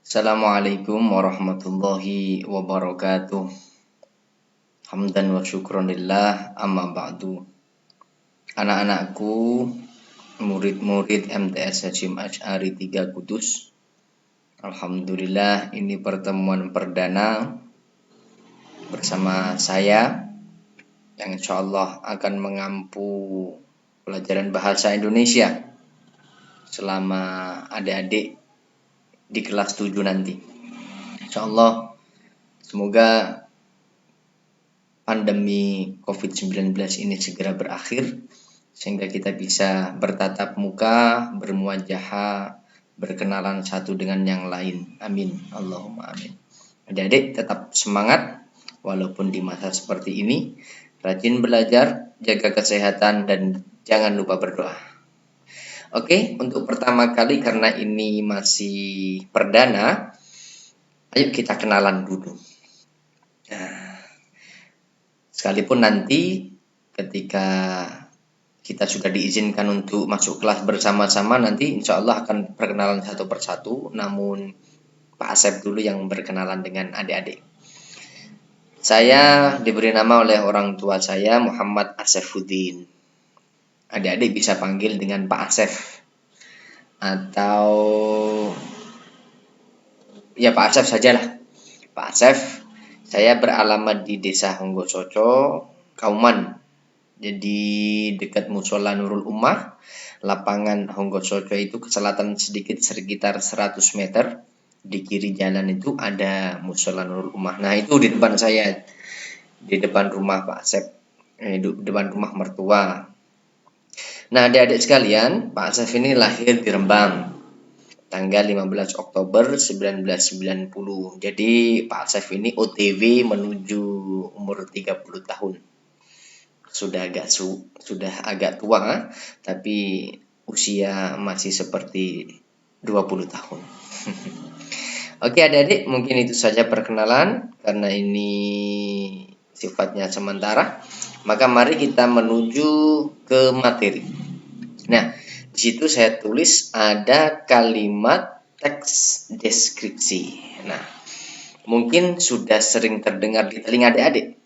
Assalamualaikum warahmatullahi wabarakatuh. Hamdan wa syukronillah amma ba'du. Anak-anakku, murid-murid MTS Hashim Asy'ari 3 Kudus. Alhamdulillah, ini pertemuan perdana bersama saya yang insyaallah akan mengampu pelajaran bahasa Indonesia selama adik-adik di kelas 7 nanti. Insyaallah semoga pandemi COVID-19 ini segera berakhir sehingga kita bisa bertatap muka, bermuajahah, berkenalan satu dengan yang lain. Amin. Allahumma amin. Adik-adik tetap semangat walaupun di masa seperti ini. Rajin belajar, jaga kesehatan dan jangan lupa berdoa. Oke, untuk pertama kali karena ini masih perdana, ayo kita kenalan dulu. Nah, sekalipun nanti ketika kita sudah diizinkan untuk masuk kelas bersama-sama, nanti insya Allah akan perkenalan satu persatu, namun Pak Asep dulu yang berkenalan dengan adik-adik. Saya diberi nama oleh orang tua saya Muhammad Asefuddin. Adik-adik bisa panggil dengan Pak Asef atau ya Pak Asef sajalah. Pak Asef, saya beralamat di Desa Honggosoco, Kauman. Jadi dekat Musola Nurul Ummah, lapangan Honggosoco itu ke selatan sedikit sekitar 100 meter. Di kiri jalan itu ada Musola Nurul Ummah. Nah, itu di depan saya, di depan rumah Pak Asep, di depan rumah mertua. Nah, adik-adik sekalian, Pak Asef ini lahir di Rembang tanggal 15 Oktober 1990. Jadi Pak Asef ini OTW menuju umur 30 tahun. Sudah agak tua, tapi usia masih seperti 20 tahun. Oke adik-adik, mungkin itu saja perkenalan karena ini sifatnya sementara. Maka mari kita menuju ke materi. Nah, di situ saya tulis ada kalimat teks deskripsi. Nah, mungkin sudah sering terdengar di telinga adik-adik.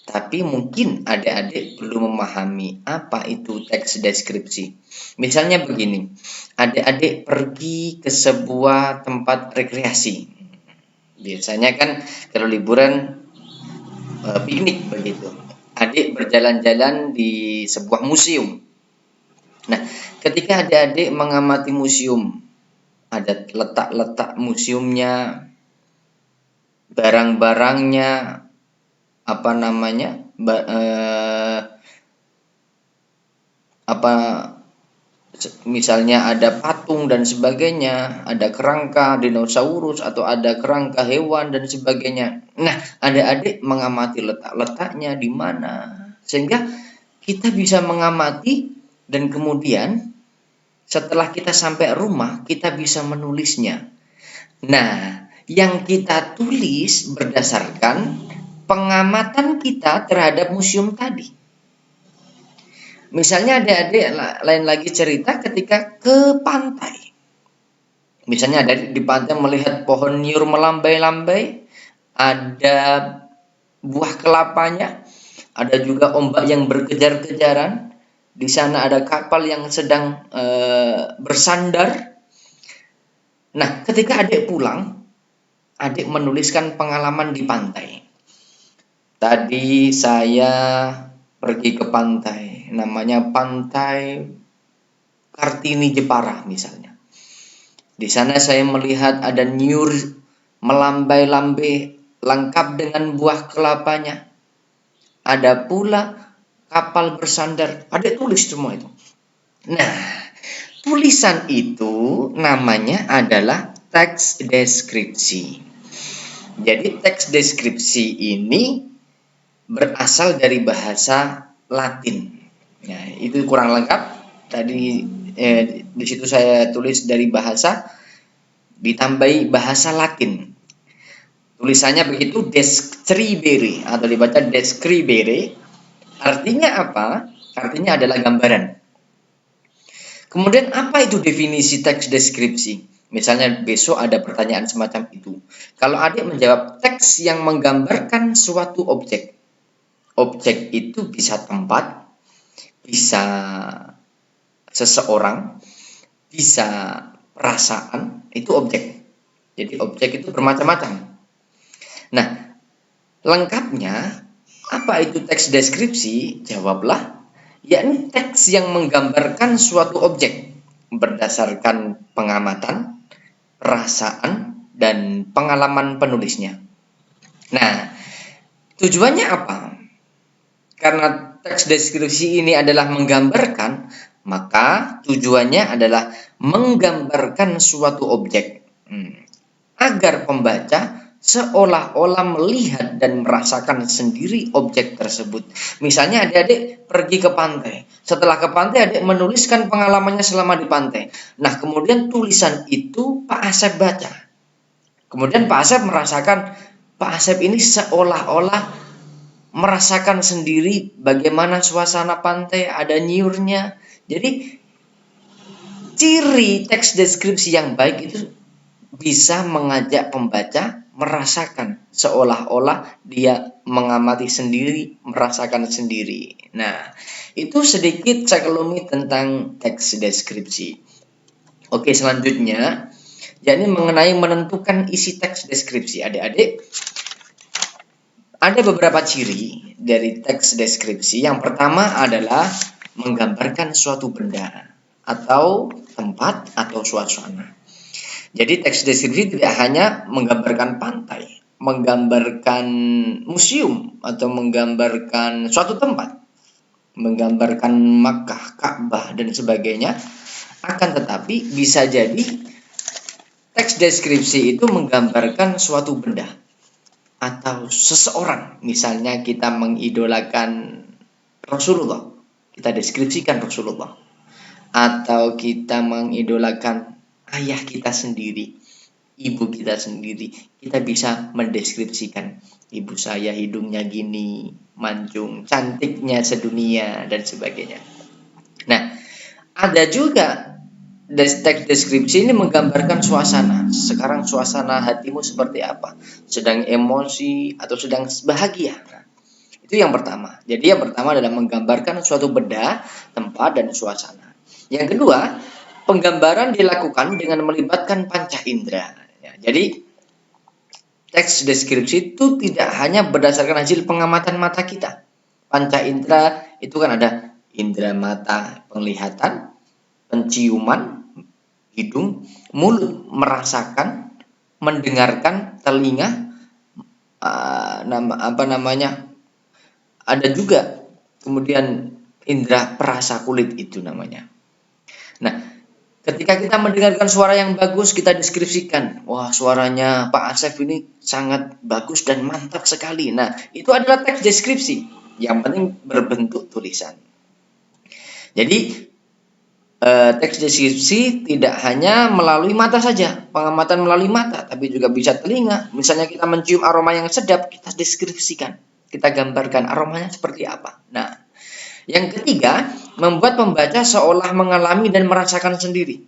Tapi mungkin adik-adik belum memahami apa itu teks deskripsi. Misalnya begini, adik-adik pergi ke sebuah tempat rekreasi. Biasanya kan kalau liburan piknik begitu. Adik berjalan-jalan di sebuah museum. Nah, ketika adik-adik mengamati museum, ada letak-letak museumnya, barang-barangnya, misalnya ada patung dan sebagainya, ada kerangka dinosaurus atau ada kerangka hewan dan sebagainya. Nah, adik-adik mengamati letak-letaknya di mana, sehingga kita bisa mengamati dan kemudian setelah kita sampai rumah kita bisa menulisnya. Nah, yang kita tulis berdasarkan pengamatan kita terhadap museum tadi. Misalnya adik-adik lain lagi cerita ketika ke pantai. Misalnya ada di pantai melihat pohon nyur melambai-lambai, ada buah kelapanya, ada juga ombak yang berkejar-kejaran. Di sana ada kapal yang sedang bersandar. Nah, ketika adik pulang, adik menuliskan pengalaman di pantai. Tadi saya pergi ke pantai, namanya Pantai Kartini Jepara misalnya. Di sana saya melihat ada nyur melambai-lambai lengkap dengan buah kelapanya. Ada pula kapal bersandar. Adik tulis semua itu. Nah, tulisan itu namanya adalah teks deskripsi. Jadi teks deskripsi ini berasal dari bahasa Latin. Nah, itu kurang lengkap. Tadi di situ saya tulis dari bahasa ditambahi bahasa Latin. Tulisannya begitu describere atau dibaca describere. Artinya apa? Artinya adalah gambaran. Kemudian apa itu definisi teks deskripsi? Misalnya besok ada pertanyaan semacam itu. Kalau adik menjawab teks yang menggambarkan suatu objek. Objek itu bisa tempat, bisa seseorang, bisa perasaan, itu objek. Jadi objek itu bermacam-macam. Nah, lengkapnya apa itu teks deskripsi? Jawablah, yakni teks yang menggambarkan suatu objek berdasarkan pengamatan, perasaan, dan pengalaman penulisnya. Nah, tujuannya apa? Karena teks deskripsi ini adalah menggambarkan, maka tujuannya adalah menggambarkan suatu objek. Agar pembaca seolah-olah melihat dan merasakan sendiri objek tersebut. Misalnya adik-adik pergi ke pantai. Setelah ke pantai, adik menuliskan pengalamannya selama di pantai. Nah, kemudian tulisan itu Pak Asep baca. Kemudian Pak Asep merasakan, Pak Asep ini seolah-olah merasakan sendiri bagaimana suasana pantai, ada nyiurnya. Jadi, ciri teks deskripsi yang baik itu bisa mengajak pembaca merasakan seolah-olah dia mengamati sendiri, merasakan sendiri. Nah, itu sedikit sekelumit tentang teks deskripsi. Oke, selanjutnya, yakni mengenai menentukan isi teks deskripsi. Adik-adik, ada beberapa ciri dari teks deskripsi. Yang pertama adalah menggambarkan suatu benda atau tempat atau suasana. Jadi teks deskripsi tidak hanya menggambarkan pantai, menggambarkan museum atau menggambarkan suatu tempat, menggambarkan Makkah, Ka'bah dan sebagainya. Akan tetapi bisa jadi teks deskripsi itu menggambarkan suatu benda atau seseorang. Misalnya kita mengidolakan Rasulullah, kita deskripsikan Rasulullah. Atau kita mengidolakan ayah kita sendiri, ibu kita sendiri, kita bisa mendeskripsikan ibu saya hidungnya gini, mancung, cantiknya sedunia, dan sebagainya. Nah, ada juga teks deskripsi ini menggambarkan suasana. Sekarang suasana hatimu seperti apa? Sedang emosi atau sedang bahagia? Nah, itu yang pertama. Jadi yang pertama adalah menggambarkan suatu benda, tempat, dan suasana. Yang kedua, penggambaran dilakukan dengan melibatkan panca indera. Ya, jadi teks deskripsi itu tidak hanya berdasarkan hasil pengamatan mata kita. Panca indera itu kan ada indera mata, penglihatan, penciuman, hidung, mulut, merasakan, mendengarkan, telinga, ada juga kemudian indera perasa kulit itu namanya. Nah, ketika kita mendengarkan suara yang bagus, kita deskripsikan, wah suaranya Pak Asep ini sangat bagus dan mantap sekali. Nah, itu adalah teks deskripsi, yang penting berbentuk tulisan. Jadi teks deskripsi tidak hanya melalui mata saja, pengamatan melalui mata, tapi juga bisa telinga. Misalnya kita mencium aroma yang sedap, kita deskripsikan, kita gambarkan aromanya seperti apa. Nah, yang ketiga, membuat pembaca seolah mengalami dan merasakan sendiri.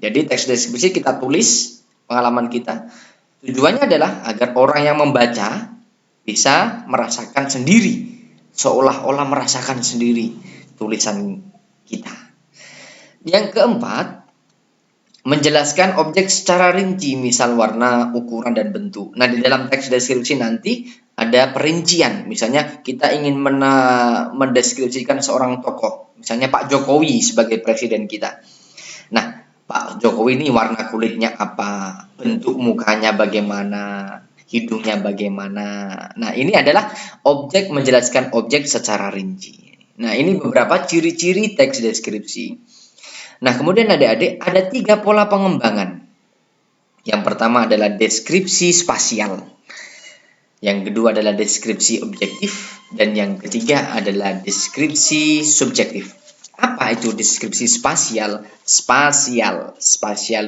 Jadi teks deskripsi kita tulis pengalaman kita. Tujuannya adalah agar orang yang membaca bisa merasakan sendiri, seolah-olah merasakan sendiri tulisan kita. Yang keempat, menjelaskan objek secara rinci, misal warna, ukuran, dan bentuk. Nah, di dalam teks deskripsi nanti ada perincian. Misalnya kita ingin mendeskripsikan seorang tokoh, misalnya Pak Jokowi sebagai presiden kita. Nah, Pak Jokowi ini warna kulitnya apa, bentuk mukanya bagaimana, hidungnya bagaimana. Nah, ini adalah objek, menjelaskan objek secara rinci. Nah, ini beberapa ciri-ciri teks deskripsi. Nah, kemudian adik-adik ada 3 pola pengembangan. Yang pertama adalah deskripsi spasial. Yang kedua adalah deskripsi objektif. Dan yang ketiga adalah deskripsi subjektif. Apa itu deskripsi spasial? Spasial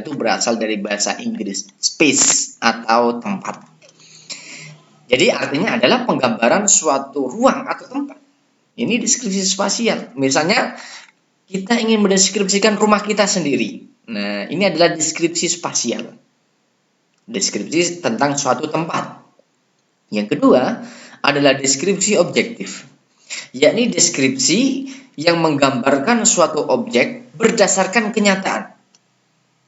itu berasal dari bahasa Inggris, space atau tempat. Jadi artinya adalah penggambaran suatu ruang atau tempat. Ini deskripsi spasial. Misalnya kita ingin mendeskripsikan rumah kita sendiri. Nah, ini adalah deskripsi spasial. Deskripsi tentang suatu tempat. Yang kedua adalah deskripsi objektif, yakni deskripsi yang menggambarkan suatu objek berdasarkan kenyataan.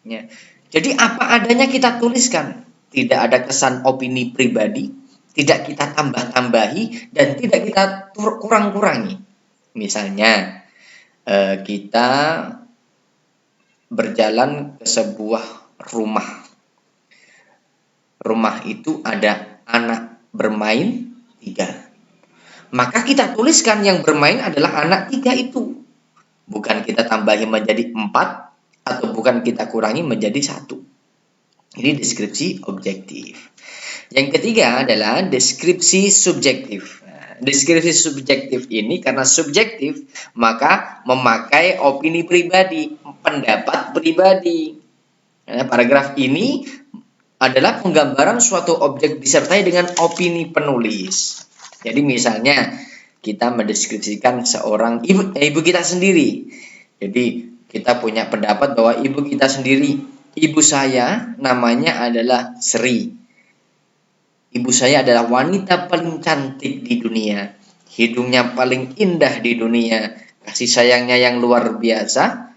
Ya. Jadi apa adanya kita tuliskan, tidak ada kesan opini pribadi, tidak kita tambah-tambahi, dan tidak kita kurang-kurangi. Misalnya, kita berjalan ke sebuah rumah. Rumah itu ada anak bermain 3. Maka kita tuliskan yang bermain adalah anak 3 itu. Bukan kita tambahi menjadi 4 atau bukan kita kurangi menjadi 1. Ini deskripsi objektif. Yang ketiga adalah deskripsi subjektif. Deskripsi subjektif ini karena subjektif maka memakai opini pribadi, pendapat pribadi. Paragraf ini adalah penggambaran suatu objek disertai dengan opini penulis. Jadi misalnya kita mendeskripsikan seorang ibu kita sendiri. Jadi kita punya pendapat bahwa ibu kita sendiri, ibu saya namanya adalah Sri. Ibu saya adalah wanita paling cantik di dunia, hidungnya paling indah di dunia, kasih sayangnya yang luar biasa,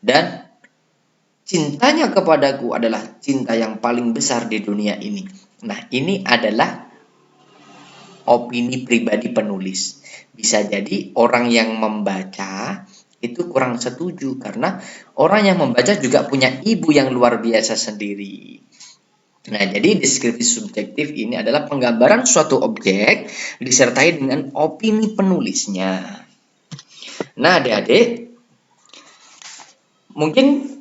dan cintanya kepadaku adalah cinta yang paling besar di dunia ini. Nah, ini adalah opini pribadi penulis. Bisa jadi orang yang membaca itu kurang setuju karena orang yang membaca juga punya ibu yang luar biasa sendiri. Nah, jadi deskripsi subjektif ini adalah penggambaran suatu objek disertai dengan opini penulisnya. Nah, adik-adik, mungkin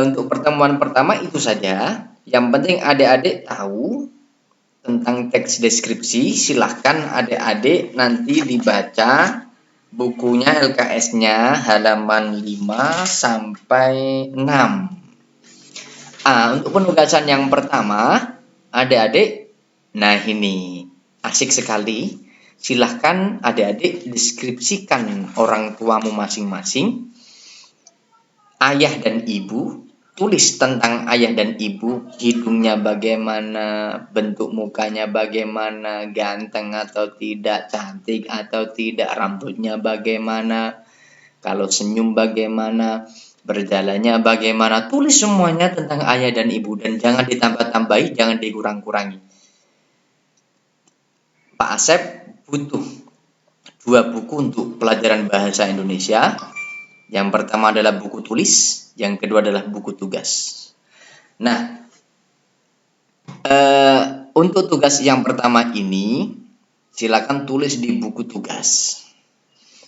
untuk pertemuan pertama itu saja. Yang penting adik-adik tahu tentang teks deskripsi. Silahkan adik-adik nanti dibaca bukunya LKS-nya halaman 5 sampai 6. Untuk penugasan yang pertama, adik-adik, nah ini asik sekali. Silahkan adik-adik deskripsikan orang tuamu masing-masing. Ayah dan ibu, tulis tentang ayah dan ibu, hidungnya bagaimana, bentuk mukanya bagaimana, ganteng atau tidak, cantik atau tidak, rambutnya bagaimana, kalau senyum bagaimana, berjalannya bagaimana. Tulis semuanya tentang ayah dan ibu dan jangan ditambah-tambahi, jangan dikurang-kurangi. Pak Asep butuh 2 buku untuk pelajaran bahasa Indonesia. Yang pertama adalah buku tulis, yang kedua adalah buku tugas. Nah, untuk tugas yang pertama ini, silakan tulis di buku tugas.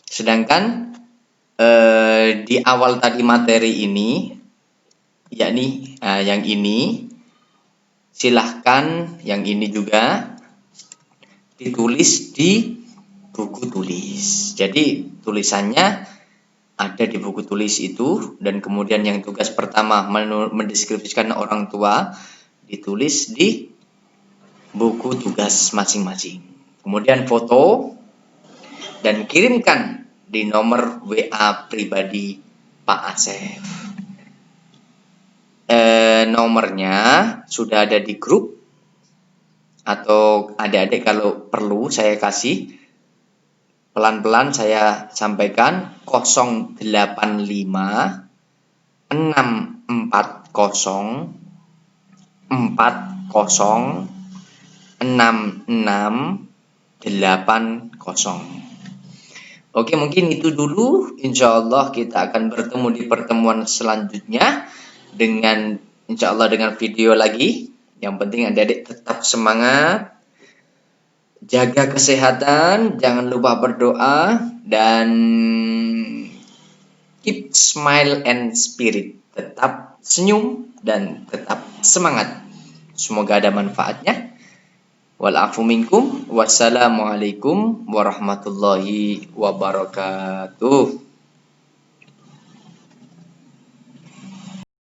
Sedangkan di awal tadi materi ini, yakni yang ini, silahkan yang ini juga ditulis di buku tulis. Jadi tulisannya ada di buku tulis itu, dan kemudian yang tugas pertama mendeskripsikan orang tua ditulis di buku tugas masing-masing. Kemudian foto dan kirimkan di nomor WA pribadi Pak Asef. Nomornya sudah ada di grup, atau adik-adik kalau perlu saya kasih pelan-pelan saya sampaikan 085 640 40 6680. Oke, mungkin itu dulu. Insya Allah kita akan bertemu di pertemuan selanjutnya dengan insya Allah dengan video lagi. Yang penting adik-adik tetap semangat, jaga kesehatan, jangan lupa berdoa, dan keep smile and spirit. Tetap senyum dan tetap semangat. Semoga ada manfaatnya. Wal-afu minkum. Wassalamualaikum warahmatullahi wabarakatuh.